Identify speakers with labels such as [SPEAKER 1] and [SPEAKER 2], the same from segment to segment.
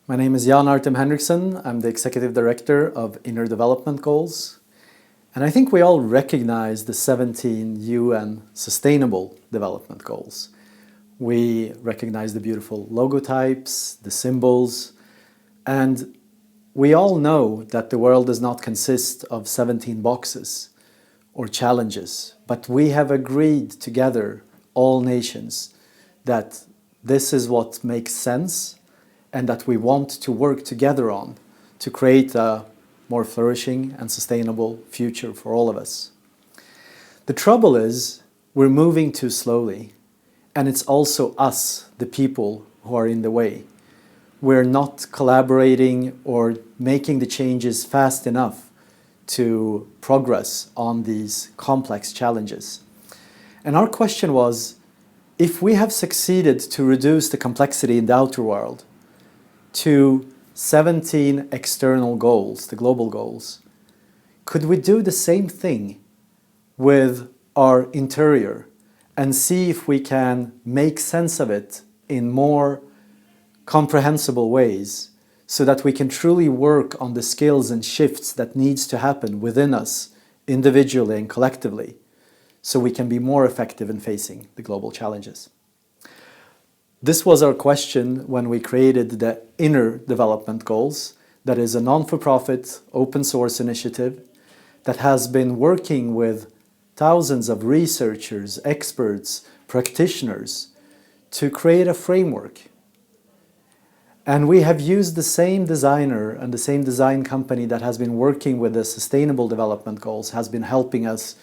[SPEAKER 1] My name is Artem Henriksson. I'm the Executive Director of Inner Development Goals. And I think we all recognize the 17 UN Sustainable Development Goals. We recognize the beautiful logotypes, the symbols, and we all know that the world does not consist of 17 boxes or challenges, but we have agreed together, all nations, that this is what makes sense and that we want to work together on to create a more flourishing and sustainable future for all of us. The trouble is, we're moving too slowly, and it's also us, the people, who are in the way. We're not collaborating or making the changes fast enough to progress on these complex challenges. And our question was, if we have succeeded to reduce the complexity in the outer world to 17 external goals, the global goals, could we do the same thing with our interior and see if we can make sense of it in more comprehensible ways so that we can truly work on the skills and shifts that needs to happen within us individually and collectively so we can be more effective in facing the global challenges? This was our question when we created the Inner Development Goals, that is a non-for-profit open source initiative that has been working with thousands of researchers, experts, practitioners to create a framework. And we have used the same designer and the same design company that has been working with the Sustainable Development Goals has been helping us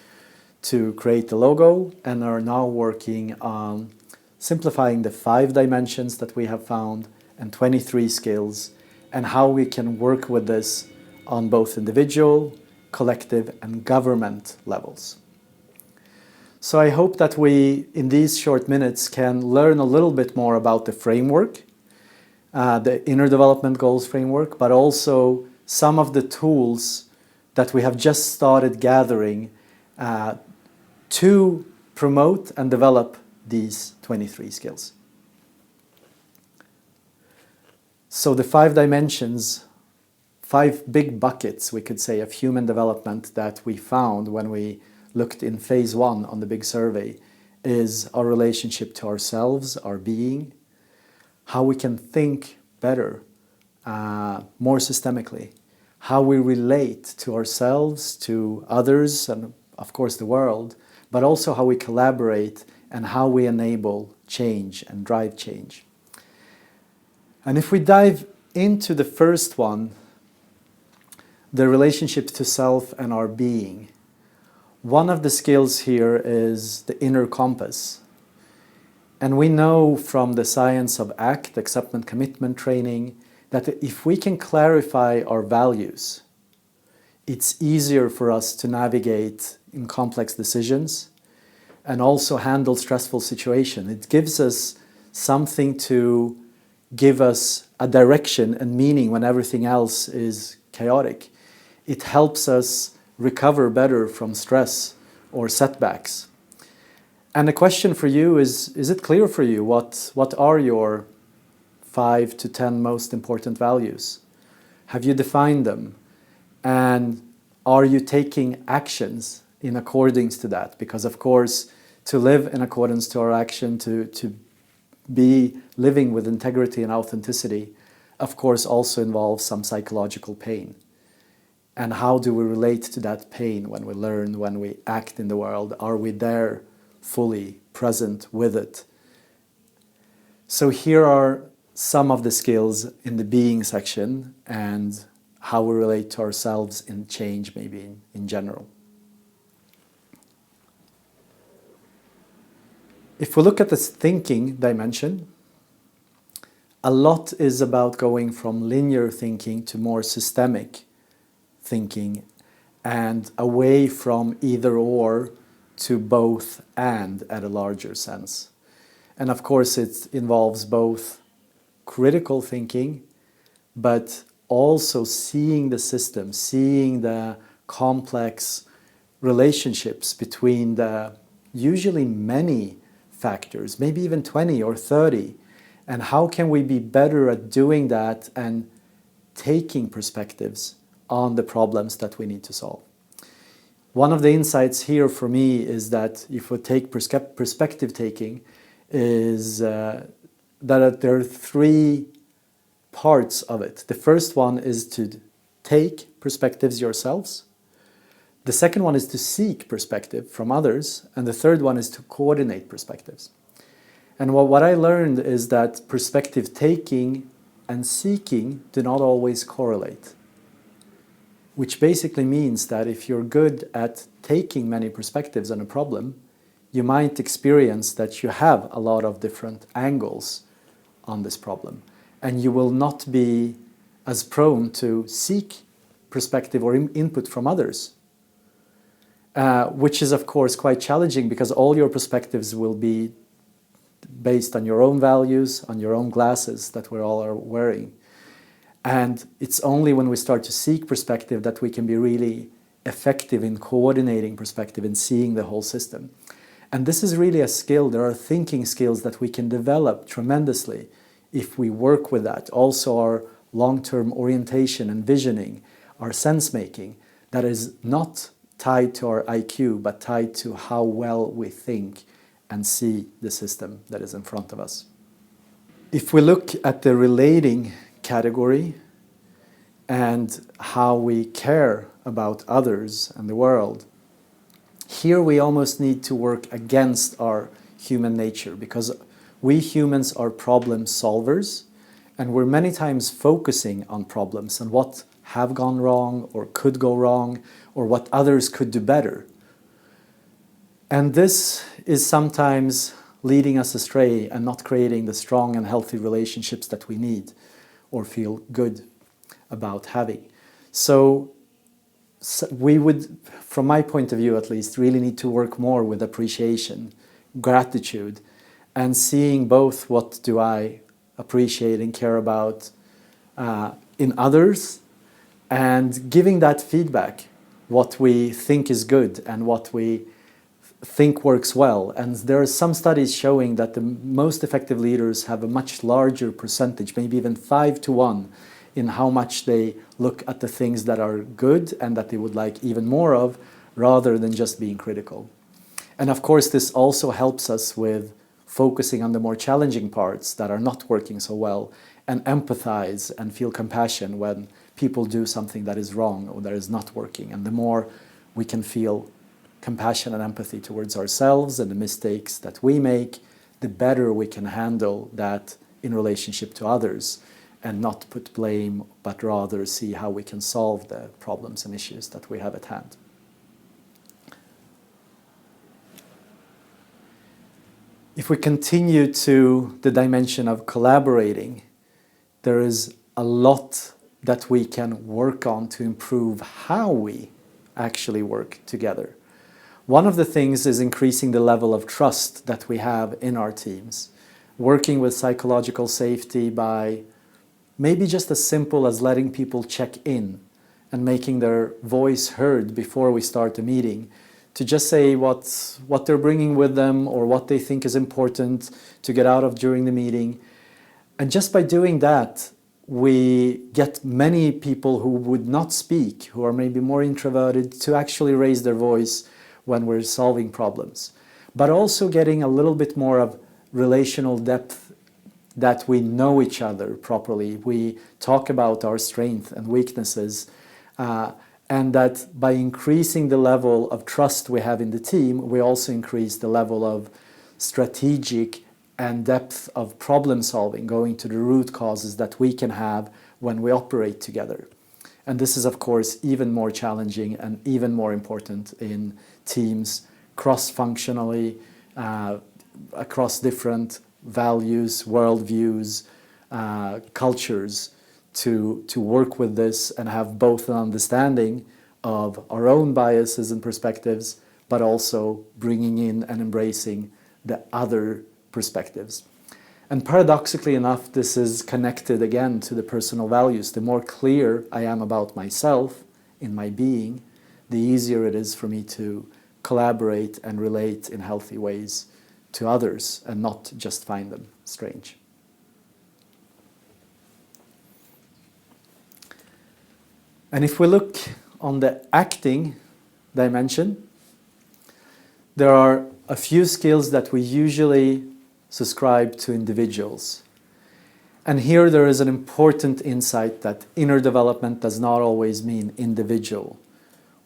[SPEAKER 1] to create the logo and are now working on simplifying the 5 dimensions that we have found and 23 skills and how we can work with this on both individual, collective and government levels. So I hope that we, in these short minutes, can learn a little bit more about the framework, the Inner Development Goals framework, but also some of the tools that we have just started gathering to promote and develop these 23 skills. So the 5 dimensions, 5 big buckets, we could say, of human development that we found when we looked in phase 1 on the big survey is our relationship to ourselves, our being, how we can think better, more systemically, how we relate to ourselves, to others, and of course the world, but also how we collaborate and how we enable change and drive change. And if we dive into the first one, the relationship to self and our being, one of the skills here is the inner compass. And we know from the science of ACT, acceptance commitment training, that if we can clarify our values, it's easier for us to navigate in complex decisions and also handle stressful situations. It gives us something to give us a direction and meaning when everything else is chaotic. It helps us recover better from stress or setbacks. And the question for you is it clear for you what are your 5 to 10 most important values? Have you defined them? And are you taking actions in accordance to that? Because of course, to live in accordance to our action, to be living with integrity and authenticity, of course also involves some psychological pain. And how do we relate to that pain when we learn, when we act in the world? Are we there fully present with it? So here are some of the skills in the being section and how we relate to ourselves in change, maybe in general. If we look at this thinking dimension, a lot is about going from linear thinking to more systemic thinking and away from either or to both and at a larger sense. And of course it involves both critical thinking, but also seeing the system, seeing the complex relationships between the usually many factors, maybe even 20 or 30, And how can we be better at doing that and taking perspectives on the problems that we need to solve? One of the insights here for me is that if we take perspective taking, is that there are three parts of it. The first one is to take perspectives yourselves. The second one is to seek perspective from others. And the third one is to coordinate perspectives. And what I learned is that perspective taking and seeking do not always correlate. Which basically means that if you're good at taking many perspectives on a problem, you might experience that you have a lot of different angles on this problem. And you will not be as prone to seek perspective or input from others. Which is, of course, quite challenging because all your perspectives will be based on your own values, on your own glasses that we all are wearing. And it's only when we start to seek perspective that we can be really effective in coordinating perspective and seeing the whole system. And this is really a skill. There are thinking skills that we can develop tremendously if we work with that. Also our long-term orientation and visioning, our sense-making, that is not tied to our IQ, but tied to how well we think and see the system that is in front of us. If we look at the relating category and how we care about others and the world, here we almost need to work against our human nature because we humans are problem solvers and we're many times focusing on problems and what have gone wrong or could go wrong or what others could do better. And this is sometimes leading us astray and not creating the strong and healthy relationships that we need or feel good about having. So we would, from my point of view at least, really need to work more with appreciation, gratitude, and seeing both what do I appreciate and care about in others, and giving that feedback, what we think is good and what we think works well. And there are some studies showing that the most effective leaders have a much larger percentage, maybe even 5-to-1, in how much they look at the things that are good and that they would like even more of, rather than just being critical. And of course, this also helps us with focusing on the more challenging parts that are not working so well, and empathize and feel compassion when people do something that is wrong or that is not working. And the more we can feel compassion and empathy towards ourselves and the mistakes that we make, the better we can handle that in relationship to others and not put blame, but rather see how we can solve the problems and issues that we have at hand. If we continue to the dimension of collaborating, there is a lot that we can work on to improve how we actually work together. One of the things is increasing the level of trust that we have in our teams, working with psychological safety by maybe just as simple as letting people check in and making their voice heard before we start a meeting, to just say what they're bringing with them or what they think is important to get out of during the meeting. And just by doing that, we get many people who would not speak, who are maybe more introverted, to actually raise their voice when we're solving problems. But also getting a little bit more of relational depth, that we know each other properly. We talk about our strengths and weaknesses, and that by increasing the level of trust we have in the team, we also increase the level of strategic and depth of problem solving, going to the root causes that we can have when we operate together. And this is, of course, even more challenging and even more important in teams cross-functionally, across different values, worldviews, cultures, to work with this and have both an understanding of our own biases and perspectives, but also bringing in and embracing the other perspectives. And paradoxically enough, this is connected again to the personal values. The more clear I am about myself in my being, the easier it is for me to collaborate and relate in healthy ways to others and not just find them strange. And if we look on the acting dimension, there are a few skills that we usually subscribe to individuals. And here there is an important insight that inner development does not always mean individual.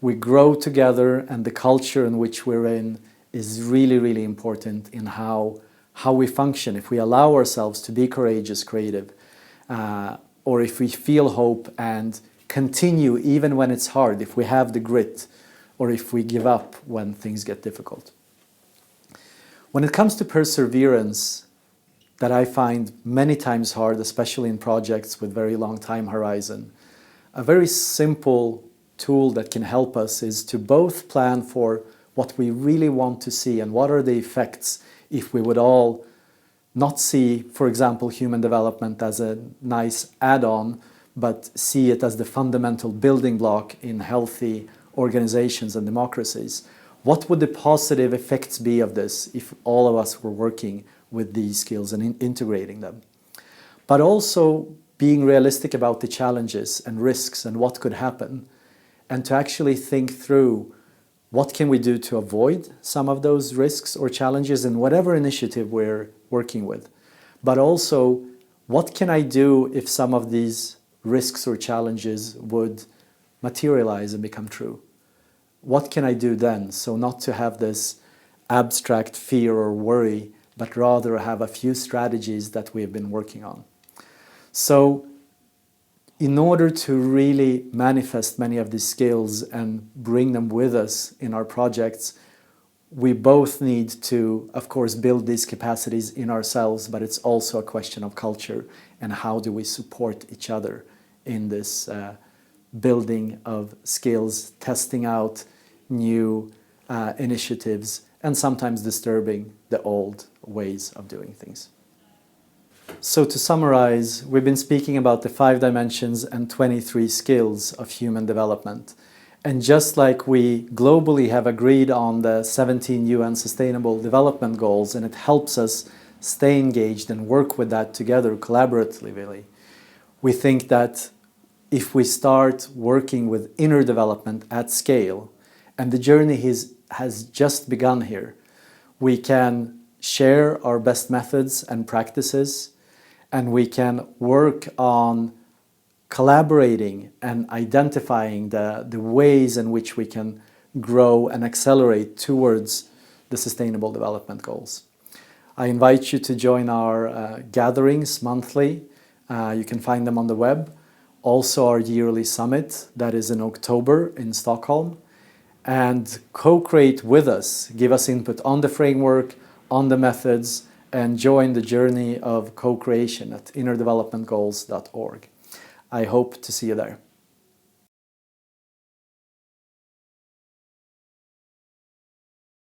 [SPEAKER 1] We grow together, and the culture in which we're in is really, really important in how we function. If we allow ourselves to be courageous, creative, or if we feel hope and continue even when it's hard, if we have the grit, or if we give up when things get difficult. When it comes to perseverance, that I find many times hard, especially in projects with very long time horizon, a very simple tool that can help us is to both plan for what we really want to see and what are the effects if we would all not see, for example, human development as a nice add-on, but see it as the fundamental building block in healthy organizations and democracies. What would the positive effects be of this if all of us were working with these skills and integrating them? But also being realistic about the challenges and risks and what could happen, and to actually think through what can we do to avoid some of those risks or challenges in whatever initiative we're working with. But also, what can I do if some of these risks or challenges would materialize and become true? What can I do then? So not to have this abstract fear or worry, but rather have a few strategies that we have been working on. So in order to really manifest many of these skills and bring them with us in our projects, we both need to, of course, build these capacities in ourselves, but it's also a question of culture and how do we support each other in this building of skills, testing out new initiatives, and sometimes disturbing the old ways of doing things. So to summarize, we've been speaking about the 5 dimensions and 23 skills of human development. And just like we globally have agreed on the 17 UN Sustainable Development Goals, and it helps us stay engaged and work with that together collaboratively, we think that if we start working with inner development at scale, and the journey has just begun here, we can share our best methods and practices, and we can work on collaborating and identifying the ways in which we can grow and accelerate towards the Sustainable Development Goals. I invite you to join our gatherings monthly. You can find them on the web. Also our yearly summit that is in October in Stockholm. And co-create with us, give us input on the framework, on the methods, and join the journey of co-creation at innerdevelopmentgoals.org. I hope to see you there.